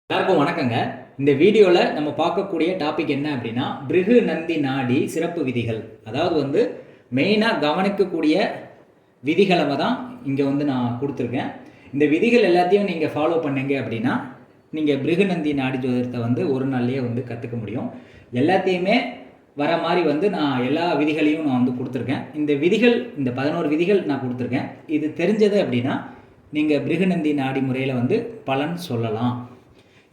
எல்லாருக்கும் வணக்கங்க. இந்த வீடியோவில் நம்ம பார்க்கக்கூடிய டாபிக் என்ன அப்படின்னா, பிருகு நந்தி நாடி சிறப்பு விதிகள். அதாவது மெயினாக கவனிக்கக்கூடிய விதிகளை தான் இங்கே நான் கொடுத்துருக்கேன். இந்த விதிகள் எல்லாத்தையும் நீங்கள் ஃபாலோ பண்ணீங்க அப்படின்னா நீங்கள் பிருகு நந்தி நாடி ஜோதிடத்தை ஒரு நாள்லேயே கற்றுக்க முடியும். எல்லாத்தையுமே வர மாதிரி நான் எல்லா விதிகளையும் நான் கொடுத்துருக்கேன். இந்த விதிகள், இந்த 11 விதிகள் நான் கொடுத்துருக்கேன். இது தெரிஞ்சது அப்படின்னா நீங்கள் பிருகு நந்தி நாடி முறையில் பலன் சொல்லலாம்.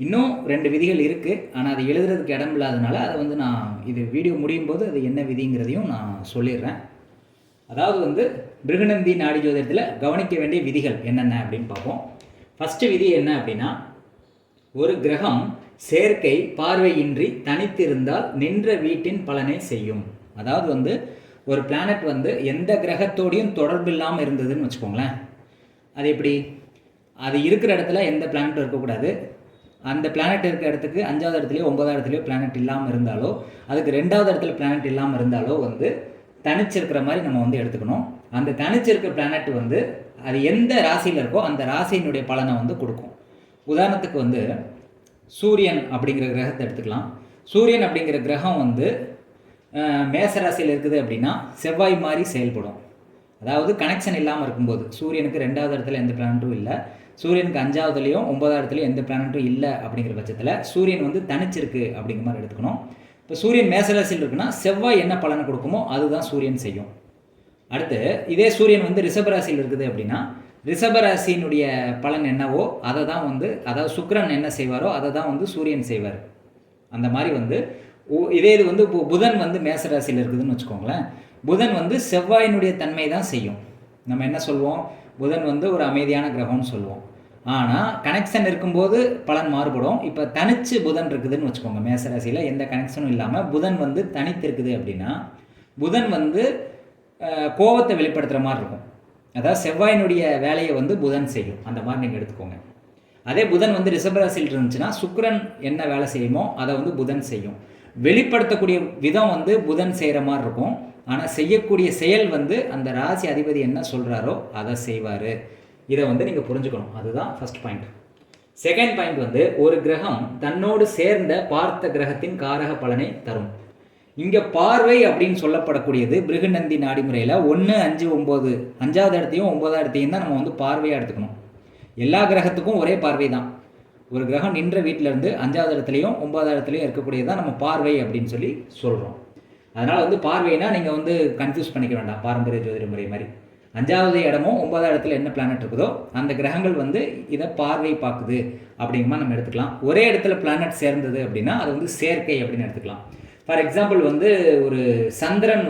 இன்னும் 2 விதிகள் இருக்குது, ஆனால் அதை எழுதுறதுக்கு இடம் இல்லாதனால அதை நான் இது வீடியோ முடியும் போது அது என்ன விதிங்கிறதையும் நான் சொல்லிடுறேன். அதாவது பிருகு நந்தி நாடி ஜோதிடத்தில் கவனிக்க வேண்டிய விதிகள் என்னென்ன அப்படின்னு பார்ப்போம். ஃபஸ்ட்டு விதி என்ன அப்படின்னா, ஒரு கிரகம் சேர்க்கை பார்வையின்றி தனித்திருந்தால் நின்ற வீட்டின் பலனை செய்யும். அதாவது ஒரு பிளானட் எந்த கிரகத்தோடையும் தொடர்பு இல்லாமல் இருந்ததுன்னு வச்சுக்கோங்களேன். அது எப்படி? அது இருக்கிற இடத்துல எந்த பிளானட்டும் இருக்கக்கூடாது. அந்த பிளானட் இருக்கிற இடத்துக்கு 5வது இடத்துலையோ 9வது இடத்துலையோ பிளானட் இல்லாமல் இருந்தாலோ, அதுக்கு 2வது இடத்துல பிளானட் இல்லாமல் இருந்தாலோ தனிச்சிருக்கிற மாதிரி நம்ம எடுத்துக்கணும். அந்த தனிச்சிருக்கிற பிளானட் அது எந்த ராசியில் இருக்கோ அந்த ராசியினுடைய பலனை கொடுக்கும். உதாரணத்துக்கு சூரியன் அப்படிங்கிற கிரகத்தை எடுத்துக்கலாம். சூரியன் அப்படிங்கிற கிரகம் மேச ராசியில் இருக்குது அப்படின்னா செவ்வாய் மாதிரி செயல்படும். அதாவது கனெக்ஷன் இல்லாமல் இருக்கும்போது, சூரியனுக்கு 2வது இடத்துல எந்த பிளானட்டும் இல்லை, சூரியனுக்கு 5வதுலேயும் 9வது இடத்துலையும் எந்த பிளானட்டும் இல்லை அப்படிங்கிற பட்சத்தில் சூரியன் தனிச்சிருக்கு அப்படிங்கிற மாதிரி எடுத்துக்கணும். இப்போ சூரியன் மேசராசியில் இருக்குன்னா செவ்வாய் என்ன பலனை கொடுக்குமோ அதுதான் சூரியன் செய்யும். அடுத்து இதே சூரியன் ரிஷபராசியில் இருக்குது அப்படின்னா ரிஷபராசியினுடைய பலன் என்னவோ அதை தான் அதாவது சுக்கிரன் என்ன செய்வாரோ அதை தான் சூரியன் செய்வார். அந்த மாதிரி இதே இது இப்போ புதன் மேசராசியில் இருக்குதுன்னு வச்சுக்கோங்களேன். புதன் செவ்வாயினுடைய தன்மை தான் செய்யும். நம்ம என்ன சொல்லுவோம்? புதன் ஒரு அமைதியான கிரகம்னு சொல்லுவோம். ஆனால் கனெக்ஷன் இருக்கும்போது பலன் மாறுபடும். இப்போ தனிச்சு புதன் இருக்குதுன்னு வச்சுக்கோங்க, மேசராசியில் எந்த கனெக்ஷனும் இல்லாமல் புதன் தனித்து இருக்குது அப்படின்னா புதன் கோபத்தை வெளிப்படுத்துகிற மாதிரி இருக்கும். அதாவது செவ்வாயினுடைய வேலையை புதன் செய்யும். அந்த மாதிரி நீங்கள் எடுத்துக்கோங்க. அதே புதன் ரிஷபராசியில் இருந்துச்சுன்னா சுக்கிரன் என்ன வேலை செய்யுமோ அதை புதன் செய்யும். வெளிப்படுத்தக்கூடிய விதம் புதன் செய்கிற மாதிரி இருக்கும். ஆனால் செய்யக்கூடிய செயல் அந்த ராசி அதிபதி என்ன சொல்கிறாரோ அதை செய்வார். இதை நீங்கள் புரிஞ்சுக்கணும். அதுதான் ஃபர்ஸ்ட் பாயிண்ட். செகண்ட் பாயிண்ட் ஒரு கிரகம் தன்னோடு சேர்ந்த பார்த்த கிரகத்தின் காரக பலனை தரும். இங்கே பார்வை அப்படின்னு சொல்லப்படக்கூடியது பிருகு நந்தி நாடி முறையில் 1, 5, 9 5வது இடத்தையும் 9வது இடத்தையும் தான் நம்ம பார்வையாக எடுத்துக்கணும். எல்லா கிரகத்துக்கும் ஒரே பார்வை தான். ஒரு கிரகம் நின்ற வீட்டிலேருந்து 5வது இடத்துலையும் 9வது இடத்துலையும் இருக்கக்கூடியதான் நம்ம பார்வை அப்படின்னு சொல்லி சொல்கிறோம். அதனால் பார்வைனா நீங்கள் கன்ஃபியூஸ் பண்ணிக்க வேண்டாம். பாரம்பரிய ஜோதிட முறை மாதிரி 5வது இடமும் 9வது இடத்துல என்ன பிளானட் இருக்குதோ அந்த கிரகங்கள் இதை பார்வை பார்க்குது அப்படிங்கமா நம்ம எடுத்துக்கலாம். ஒரே இடத்துல பிளானட் சேர்ந்தது அப்படின்னா அது சேர்க்கை அப்படின்னு எடுத்துக்கலாம். ஃபார் எக்ஸாம்பிள் ஒரு சந்திரன்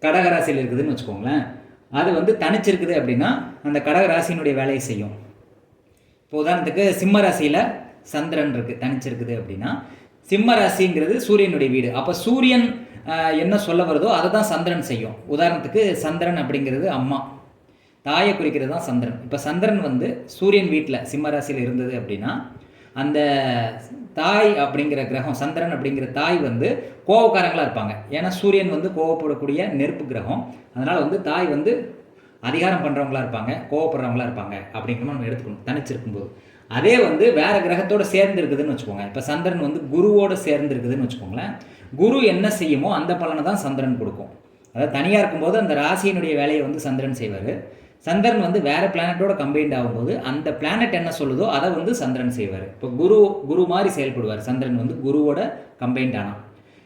கடகராசியில் இருக்குதுன்னு வச்சுக்கோங்களேன். அது தனிச்சிருக்குது அப்படின்னா அந்த கடகராசியினுடைய வேலையை செய்யும். இப்போ உதாரணத்துக்கு சிம்ம ராசியில் சந்திரன் இருக்குது, தனிச்சிருக்குது அப்படின்னா சிம்ம ராசிங்கிறது சூரியனுடைய வீடு. அப்போ சூரியன் என்ன சொல்ல வருதோ அதை தான் சந்திரன் செய்யும். உதாரணத்துக்கு சந்திரன் அப்படிங்கிறது அம்மா, தாயை குறிக்கிறது தான் சந்திரன். இப்போ சந்திரன் சூரியன் வீட்டில் சிம்ம ராசியில் இருந்தது அப்படின்னா அந்த தாய் அப்படிங்கிற கிரகம், சந்திரன் அப்படிங்கிற தாய் கோபக்காரங்களாக இருப்பாங்க. ஏன்னா சூரியன் கோவப்படக்கூடிய நெருப்பு கிரகம். அதனால் தாய் அதிகாரம் பண்ணுறவங்களா இருப்பாங்க, கோவப்படுறவங்களா இருப்பாங்க அப்படிங்கிற நம்ம எடுத்துக்கணும் தனிச்சிருக்கும்போது. அதே வேறு கிரகத்தோடு சேர்ந்து இருக்குதுன்னு வச்சுக்கோங்க. இப்போ சந்திரன் குருவோடு சேர்ந்து இருக்குதுன்னு வச்சுக்கோங்களேன். குரு என்ன செய்யுமோ அந்த பலனை தான் சந்திரன் கொடுக்கும். அதாவது தனியாக இருக்கும்போது அந்த ராசியினுடைய வேலையை சந்திரன் செய்வார். சந்திரன் வேறு பிளானட்டோட கம்பைன்ட் ஆகும்போது அந்த பிளானட் என்ன சொல்லுதோ அதை சந்திரன் செய்வார். இப்போ குரு மாதிரி செயல்படுவார் சந்திரன் குருவோட கம்பைன்ட் ஆனால்.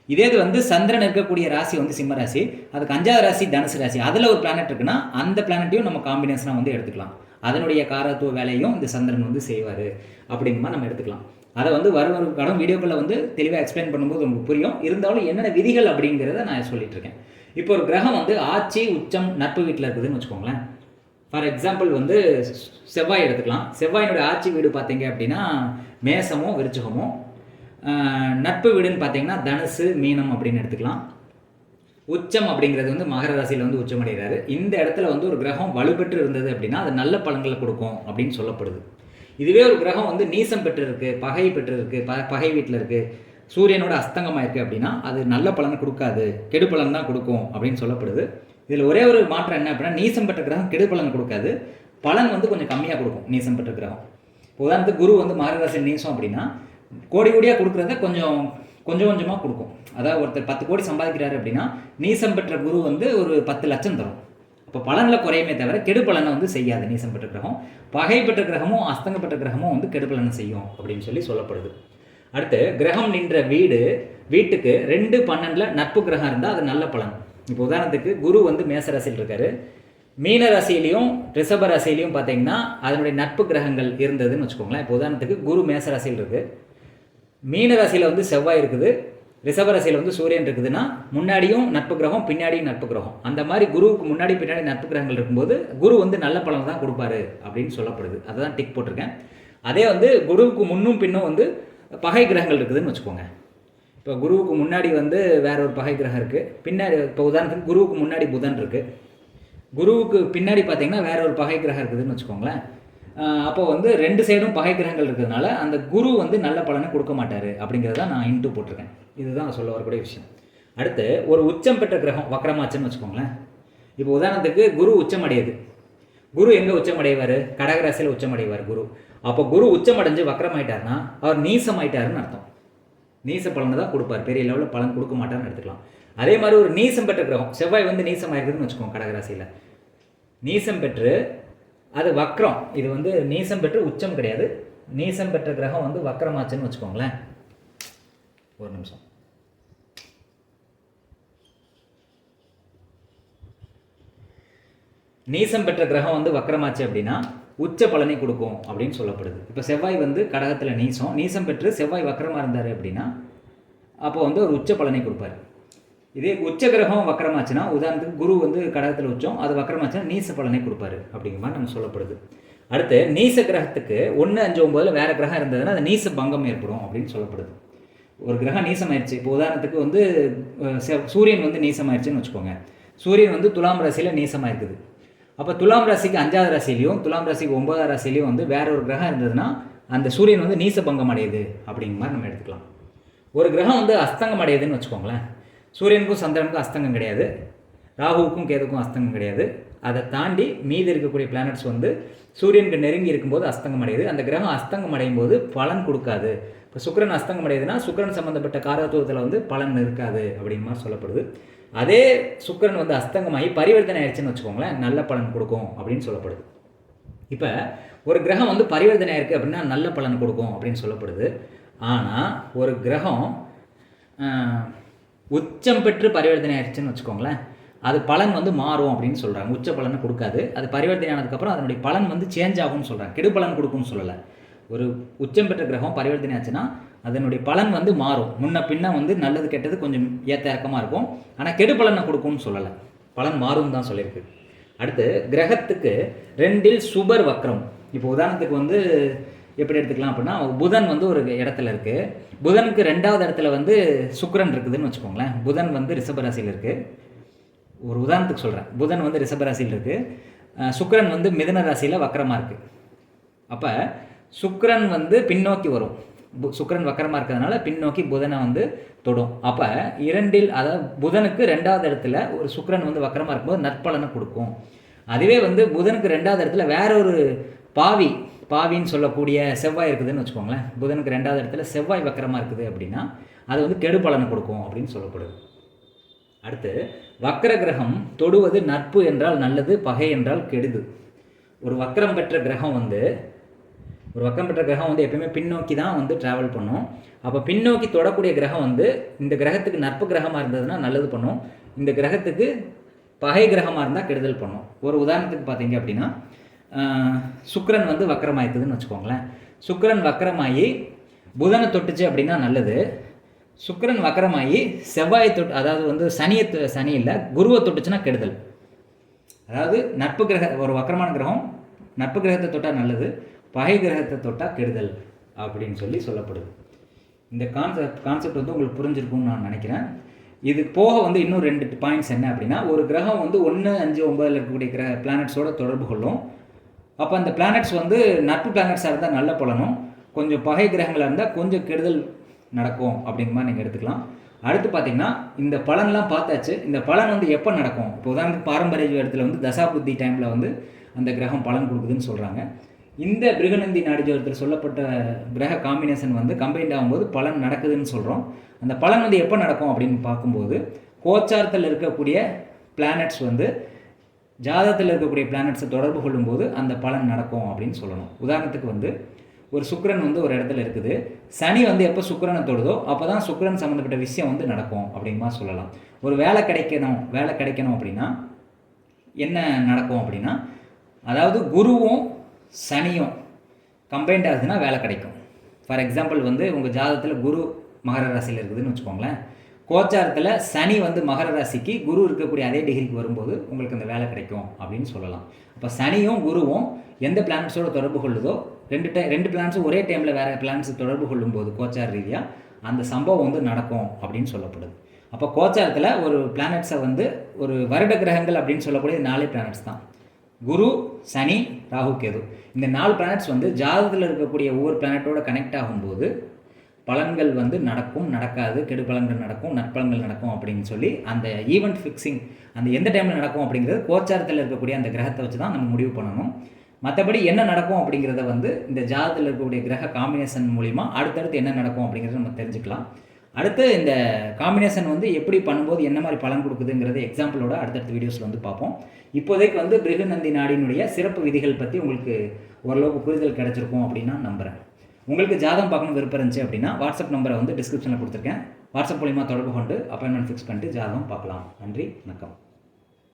இதே இது சந்திரன் இருக்கக்கூடிய ராசி சிம்ம ராசி, அதுக்கு 5வது ராசி தனுசு ராசி, அதில் ஒரு பிளானட் இருக்குன்னா அந்த பிளானட்டையும் நம்ம காம்பினேஷனாக எடுத்துக்கலாம். அதனுடைய காரத்துவ வேலையும் இந்த சந்திரன் செய்வார் அப்படிங்கமா நம்ம எடுத்துக்கலாம். அதை வரும் கடன் வீடியோக்களில் தெளிவாக எக்ஸ்பிளைன் பண்ணும்போது உங்களுக்கு புரியும். இருந்தாலும் என்னென்ன விதிகள் அப்படிங்கிறத நான் சொல்லிட்டு இருக்கேன். இப்போ ஒரு கிரகம் ஆட்சி உச்சம் நட்பு வீட்டில் இருக்குதுன்னு வச்சுக்கோங்களேன். ஃபார் எக்ஸாம்பிள் செவ்வாய் எடுத்துக்கலாம். செவ்வாயினுடைய ஆட்சி வீடு பார்த்தீங்க அப்படின்னா மேசமோ விருச்சிகமோ, நட்பு வீடுன்னு பார்த்தீங்கன்னா தனுசு மீனம் அப்படின்னு எடுத்துக்கலாம். உச்சம் அப்படிங்கிறது மகர ராசியில் உச்சமடைகிறாரு. இந்த இடத்துல ஒரு கிரகம் வலுப்பெற்று இருந்தது அப்படின்னா அது நல்ல பலன்களை கொடுக்கும் அப்படின்னு சொல்லப்படுது. இதுவே ஒரு கிரகம் நீசம் பெற்று இருக்கு, பகை பெற்று இருக்கு, பகை வீட்டில் இருக்குது, சூரியனோட அஸ்தங்கமாக இருக்குது அப்படின்னா அது நல்ல பலனை கொடுக்காது, கெடு பலன் தான் கொடுக்கும் அப்படின்னு சொல்லப்படுது. இதில் ஒரே ஒரு மாற்றம் என்ன அப்படின்னா, நீசம் பெற்ற கிரகம் கெடு பலன் கொடுக்காது, பலன் கொஞ்சம் கம்மியாக கொடுக்கும் நீசம் பெற்ற கிரகம். உதாரணத்துக்கு குரு வந்து மகர ராசியில் நீசம் அப்படின்னா கோடி கோடியாக கொடுக்குறத கொஞ்சம் கொஞ்சமாக கொடுக்கும். அதாவது ஒருத்தர் 10 கோடி சம்பாதிக்கிறாரு அப்படின்னா நீசம் பெற்ற குரு வந்து ஒரு 10 லட்சம் தரும். அப்போ பலனில் குறையுமே தவிர கெடு பலனை வந்து செய்யாது நீசம் பெற்ற கிரகம். பகை பெற்ற கிரகமும் அஸ்தங்கப்பட்ட கிரகமும் வந்து கெடு பலனை செய்யும் அப்படின்னு சொல்லப்படுது. அடுத்து கிரகம் நின்ற வீட்டுக்கு 2-12 நட்பு கிரகம் இருந்தால் அது நல்ல பலன். இப்போ உதாரணத்துக்கு குரு வந்து மேச ராசியில் இருக்காரு, மீன ராசியிலையும் ரிஷப ராசியிலையும் பார்த்தீங்கன்னா அதனுடைய நட்பு கிரகங்கள் இருந்ததுன்னு வச்சுக்கோங்களேன். இப்போ உதாரணத்துக்கு குரு மேச ராசியில் இருக்குது, மீன ராசியில் வந்து செவ்வாய் இருக்குது, ரிஷப ராசியில் வந்து சூரியன் இருக்குதுன்னா முன்னாடியும் நட்பு கிரகம் பின்னாடியும் நட்பு கிரகம். அந்த மாதிரி குருவுக்கு முன்னாடி பின்னாடி நட்பு கிரகங்கள் இருக்கும்போது குரு வந்து நல்ல பலன் தான் கொடுப்பாரு அப்படின்னு சொல்லப்படுது. அதை தான் டிக் போட்டிருக்கேன். அதே வந்து குருவுக்கு முன்னும் பின்னும் வந்து பகை கிரகங்கள் இருக்குதுன்னு வச்சுக்கோங்க. இப்போ குருவுக்கு முன்னாடி வந்து வேற ஒரு பகை கிரகம் இருக்குது, பின்னாடி இப்போ உதாரணத்துக்கு குருவுக்கு முன்னாடி புதன் இருக்குது, குருவுக்கு பின்னாடி பார்த்தீங்கன்னா வேற ஒரு பகை கிரகம் இருக்குதுன்னு வச்சுக்கோங்களேன். அப்போ வந்து 2 சைடும் பகை கிரகங்கள் இருக்கிறதுனால அந்த குரு வந்து நல்ல பலனை கொடுக்க மாட்டார் அப்படிங்கிறத நான் இன்ட்டு போட்டிருக்கேன். இதுதான் நான் சொல்ல வரக்கூடிய விஷயம். அடுத்து ஒரு உச்சம் பெற்ற கிரகம் வக்ரமாச்சுன்னு வச்சுக்கோங்களேன். இப்போ உதாரணத்துக்கு குரு உச்சம் அடையுது. குரு எங்கே உச்சம் அடைவார்? கடகராசியில் உச்சம் அடைவார் குரு. அப்போ குரு உச்சம் அடைஞ்சு வக்ரமாயிட்டார்னா அவர் நீசமாயிட்டாருன்னு அர்த்தம். நீச பலனை தான் கொடுப்பார், பெரிய லெவலில் பலன் கொடுக்க மாட்டார்னு எடுத்துக்கலாம். அதே மாதிரி ஒரு நீசம் பெற்ற கிரகம் செவ்வாய் வந்து நீசம் ஆயிருக்குதுன்னு வச்சுக்கோங்க. கடகராசியில் நீசம் பெற்று அது வக்ரம், இது வந்து நீசம் பெற்று உச்சம் கிடையாது, நீசம் பெற்ற கிரகம் வந்து வக்ரமாச்சுன்னு வச்சுக்கோங்களேன். ஒரு நிமிஷம். நீசம் பெற்ற கிரகம் வந்து வக்ரமாச்சு அப்படின்னா உச்ச பலனை கொடுக்கும் அப்படின்னு சொல்லப்படுது. இப்போ செவ்வாய் வந்து கடகத்தில் நீசம் பெற்று செவ்வாய் வக்ரமாக இருந்தார் அப்படின்னா அப்போ வந்து ஒரு உச்ச பலனை கொடுப்பாரு. இதே உச்ச கிரகம் வக்ரமாச்சுன்னா உதாரணத்துக்கு குரு வந்து கடகத்தில் உச்சம், அது வக்ரமாச்சுன்னா நீச பலனை கொடுப்பாரு அப்படிங்கிற மாதிரி நம்ம சொல்லப்படுது. அடுத்து நீச கிரகத்துக்கு 1, 5, 9 வேற கிரகம் இருந்ததுன்னா அது நீச பங்கம் ஏற்படும் அப்படின்னு சொல்லப்படுது. ஒரு கிரகம் நீசமாயிருச்சு, இப்போ உதாரணத்துக்கு வந்து சூரியன் வந்து நீசமாயிருச்சுன்னு வச்சுக்கோங்க. சூரியன் வந்து துலாம் ராசியில் நீசமாயிருக்குது. அப்போ துலாம் ராசிக்கு 5வது ராசிலையும் துலாம் ராசிக்கு 9வது ராசிலையும் வந்து வேற ஒரு கிரகம் இருந்ததுன்னா அந்த சூரியன் வந்து நீச பங்கம் அடையுது அப்படிங்கிற மாதிரி நம்ம எடுத்துக்கலாம். ஒரு கிரகம் வந்து அஸ்தங்கம் அடையுதுன்னு வச்சுக்கோங்களேன். சூரியனுக்கும் சந்திரனுக்கும் அஸ்தங்கம் கிடையாது, ராகுவுக்கும் கேதுக்கும் அஸ்தங்கம் கிடையாது. அதை தாண்டி மீதி இருக்கக்கூடிய பிளானட்ஸ் வந்து சூரியனுக்கு நெருங்கி இருக்கும்போது அஸ்தங்கம் அடையுது. அந்த கிரகம் அஸ்தங்கம் அடையும் போது பலன் கொடுக்காது. இப்போ சுக்கிரன் அஸ்தங்கம் அடையுதுன்னா சுக்கிரன் சம்மந்தப்பட்ட காரத்துவத்தில் வந்து பலன் இருக்காது அப்படிங்கிற மாதிரி சொல்லப்படுது. அதே சுக்கிரன் வந்து அஸ்தங்கமாகி பரிவர்த்தனை ஆயிடுச்சுன்னு வச்சுக்கோங்களேன், நல்ல பலன் கொடுக்கும் அப்படின்னு சொல்லப்படுது. இப்போ ஒரு கிரகம் வந்து பரிவர்த்தனை ஆயிருக்கு அப்படின்னா நல்ல பலன் கொடுக்கும் அப்படின்னு சொல்லப்படுது. ஆனால் ஒரு கிரகம் உச்சம் பெற்று பரிவர்த்தனை ஆயிடுச்சுன்னு வச்சுக்கோங்களேன், அது பலன் வந்து மாறும் அப்படின்னு சொல்கிறாங்க. உச்ச பலனை கொடுக்காது, அது பரிவர்த்தனை ஆனதுக்கப்புறம் அதனுடைய பலன் வந்து சேஞ்ச் ஆகும்னு சொல்கிறாங்க. கெடு பலன் கொடுக்கும்னு சொல்லலை. ஒரு உச்சம் பெற்ற கிரகம் பரிவர்த்தனை ஆச்சுன்னா அதனுடைய பலன் வந்து மாறும், முன்ன பின்ன வந்து நல்லது கெட்டது கொஞ்சம் ஏற்ற இறக்கமாக இருக்கும். ஆனால் கெடு பலனை கொடுக்கும்னு சொல்லலை, பலன் மாறும் தான் சொல்லியிருக்கு. அடுத்து கிரகத்துக்கு 2 சுபர் வக்ரம். இப்போ உதாரணத்துக்கு வந்து எப்படி எடுத்துக்கலாம் அப்படின்னா புதன் வந்து ஒரு இடத்துல இருக்குது, புதனுக்கு 2வது இடத்துல வந்து சுக்கிரன் இருக்குதுன்னு வச்சுக்கோங்களேன். புதன் வந்து ரிஷபராசியில் இருக்குது. ஒரு உதாரணத்துக்கு சொல்கிறேன், புதன் வந்து ரிஷபராசியில் இருக்குது, சுக்கிரன் வந்து மிதுன ராசியில் வக்கரமாக இருக்குது. அப்போ சுக்கிரன் வந்து பின்னோக்கி வரும், சுக்கிரன் வக்கரமாக இருக்கிறதுனால பின்னோக்கி புதனை வந்து தொடும். அப்போ 2 அதாவது புதனுக்கு 2வது இடத்துல ஒரு சுக்கிரன் வந்து வக்கரமாக இருக்கும்போது நற்பலனை கொடுக்கும். அதுவே வந்து புதனுக்கு 2வது இடத்துல வேற ஒரு பாவின்னு சொல்லக்கூடிய செவ்வாய் இருக்குதுன்னு வச்சுக்கோங்களேன். புதனுக்கு 2வது இடத்துல செவ்வாய் வக்கரமாக இருக்குது அப்படின்னா அது வந்து கெடு பலனை கொடுக்கும் அப்படின்னு சொல்லப்படுது. அடுத்து வக்கர கிரகம் தொடுவது நட்பு என்றால் நல்லது, பகை என்றால் கெடுது. ஒரு வக்கரம் பெற்ற கிரகம் வந்து எப்பயுமே பின்னோக்கி தான் வந்து ட்ராவல் பண்ணும். அப்போ பின்னோக்கி தொடக்கூடிய கிரகம் வந்து இந்த கிரகத்துக்கு நட்பு கிரகமாக இருந்ததுன்னா நல்லது பண்ணும், இந்த கிரகத்துக்கு பகை கிரகமாக இருந்தால் கெடுதல் பண்ணும். ஒரு உதாரணத்துக்கு பார்த்தீங்க அப்படின்னா சுக்கிரன் வந்து வக்கரமாயிருக்குதுன்னு வச்சுக்கோங்களேன். சுக்கிரன் வக்கரமாகி புதனை தொட்டுச்சு அப்படின்னா நல்லது, சுக்கிரன் வக்கரமாகி செவ்வாயை தொட்டு அதாவது வந்து சனி இல்லை குருவை தொட்டுச்சுன்னா கெடுதல். அதாவது நட்பு ஒரு வக்கரமான கிரகம் நட்பு கிரகத்தை தொட்டால் நல்லது, பகை கிரகத்தை தொட்டால் கெடுதல் அப்படின்னு சொல்லப்படுது. இந்த கான்செப்ட் வந்து உங்களுக்கு புரிஞ்சிருக்கும்னு நான் நினைக்கிறேன். இது போக வந்து இன்னும் 2 பாயிண்ட்ஸ் என்ன அப்படின்னா, ஒரு கிரகம் வந்து 1, 5, 9 இருக்கக்கூடிய பிளானட்ஸோட தொடர்பு கொள்ளும். அப்போ அந்த பிளானட்ஸ் வந்து நட்பு பிளானட்ஸாக இருந்தால் நல்ல பலனும், கொஞ்சம் பகை கிரகங்களாக இருந்தால் கொஞ்சம் கெடுதல் நடக்கும் அப்படிங்கிற மாதிரி நீங்கள் எடுத்துக்கலாம். அடுத்து பார்த்தீங்கன்னா இந்த பலன்லாம் பார்த்தாச்சு. இந்த பலன் வந்து எப்போ நடக்கும்? இப்போ உதாரணத்துக்கு பாரம்பரிய இடத்துல வந்து தசாபுத்தி டைமில் வந்து அந்த கிரகம் பலன் கொடுக்குதுன்னு சொல்கிறாங்க. இந்த பிருகநந்தி நாடி ஜோதிடத்தில் சொல்லப்பட்ட கிரக காம்பினேஷன் வந்து கம்பைண்ட் ஆகும்போது பலன் நடக்குதுன்னு சொல்கிறோம். அந்த பலன் வந்து எப்போ நடக்கும் அப்படின்னு பார்க்கும்போது கோச்சாரத்தில் இருக்கக்கூடிய பிளானட்ஸ் வந்து ஜாதகத்தில் இருக்கக்கூடிய பிளானட்ஸை தொடர்பு கொள்ளும்போது அந்த பலன் நடக்கும் அப்படின்னு சொல்லணும். உதாரணத்துக்கு வந்து ஒரு சுக்கிரன் வந்து ஒரு இடத்துல இருக்குது, சனி வந்து எப்போ சுக்கிரனை தொடுதோ அப்போ தான் சுக்கிரன் சம்மந்தப்பட்ட விஷயம் வந்து நடக்கும் அப்படிமா சொல்லலாம். ஒரு வேலை கிடைக்கணும் அப்படின்னா என்ன நடக்கும் அப்படின்னா, அதாவது குருவும் சனியும் கம்பைண்ட் ஆகுதுன்னா வேலை கிடைக்கும். ஃபார் எக்ஸாம்பிள் வந்து உங்கள் ஜாதகத்தில் குரு மகர ராசியில் இருக்குதுன்னு வச்சுக்கோங்களேன், கோச்சாரத்தில் சனி வந்து மகர ராசிக்கு குரு இருக்கக்கூடிய அதே டிகிரிக்கு வரும்போது உங்களுக்கு அந்த வேலை கிடைக்கும் அப்படின்னு சொல்லலாம். அப்போ சனியும் குருவும் எந்த பிளானட்ஸோடு தொடர்பு கொள்ளுதோ, ரெண்டு பிளானட்ஸும் ஒரே டைமில் வேறு பிளானட்ஸ் தொடர்பு கொள்ளும்போது கோச்சார ரீதியாக அந்த சம்பவம் வந்து நடக்கும் அப்படின்னு சொல்லப்படுது. அப்போ கோச்சாரத்தில் ஒரு பிளானட்ஸை வந்து ஒரு வருட கிரகங்கள் அப்படின்னு சொல்லக்கூடிய 4 பிளானட்ஸ் தான். குரு, சனி, ராகு, கேது. இந்த 4 பிளானட்ஸ் வந்து ஜாதகத்தில் இருக்கக்கூடிய ஒவ்வொரு பிளானட்டோட கனெக்ட் ஆகும்போது பலன்கள் வந்து நடக்கும், நடக்காது, கெடு பலன்கள் நடக்கும், நற்பலன்கள் நடக்கும் அப்படின்னு சொல்லி அந்த ஈவெண்ட் ஃபிக்ஸிங், அந்த எந்த டைமில் நடக்கும் அப்படிங்கிறது கோச்சாரத்தில் இருக்கக்கூடிய அந்த கிரகத்தை வச்சு தான் நம்ம முடிவு பண்ணணும். மற்றபடி என்ன நடக்கும் அப்படிங்கிறத வந்து இந்த ஜாதகத்தில் இருக்கக்கூடிய கிரக காம்பினேஷன் மூலிமா அடுத்தடுத்து என்ன நடக்கும் அப்படிங்கிறத நம்ம தெரிஞ்சுக்கலாம். அடுத்து இந்த காம்பினேஷன் வந்து எப்படி பண்ணும்போது என்ன மாதிரி பலன் கொடுக்குதுங்கிறது எக்ஸாம்பிளோட அடுத்தடுத்த வீடியோஸில் வந்து பார்ப்போம். இப்போதைக்கு வந்து பிருகநந்தி நாடியினுடைய சிறப்பு விதிகள் பற்றி உங்களுக்கு ஓரளவுக்கு புரிதல் கிடைச்சிருக்கும் அப்படின்னு நான் நம்புகிறேன். உங்களுக்கு ஜாதகம் பார்க்கணும் விருப்பம் இருந்துச்சு அப்படின்னா வாட்ஸ்அப் நம்பரை வந்து டிஸ்கிரிப்ஷனில் கொடுத்துருக்கேன். வாட்ஸ்அப் மூலிமா தொடர்பு கொண்டு அப்பாயின்மெண்ட் ஃபிக்ஸ் பண்ணிட்டு ஜாதகம் பார்க்கலாம். நன்றி, வணக்கம்.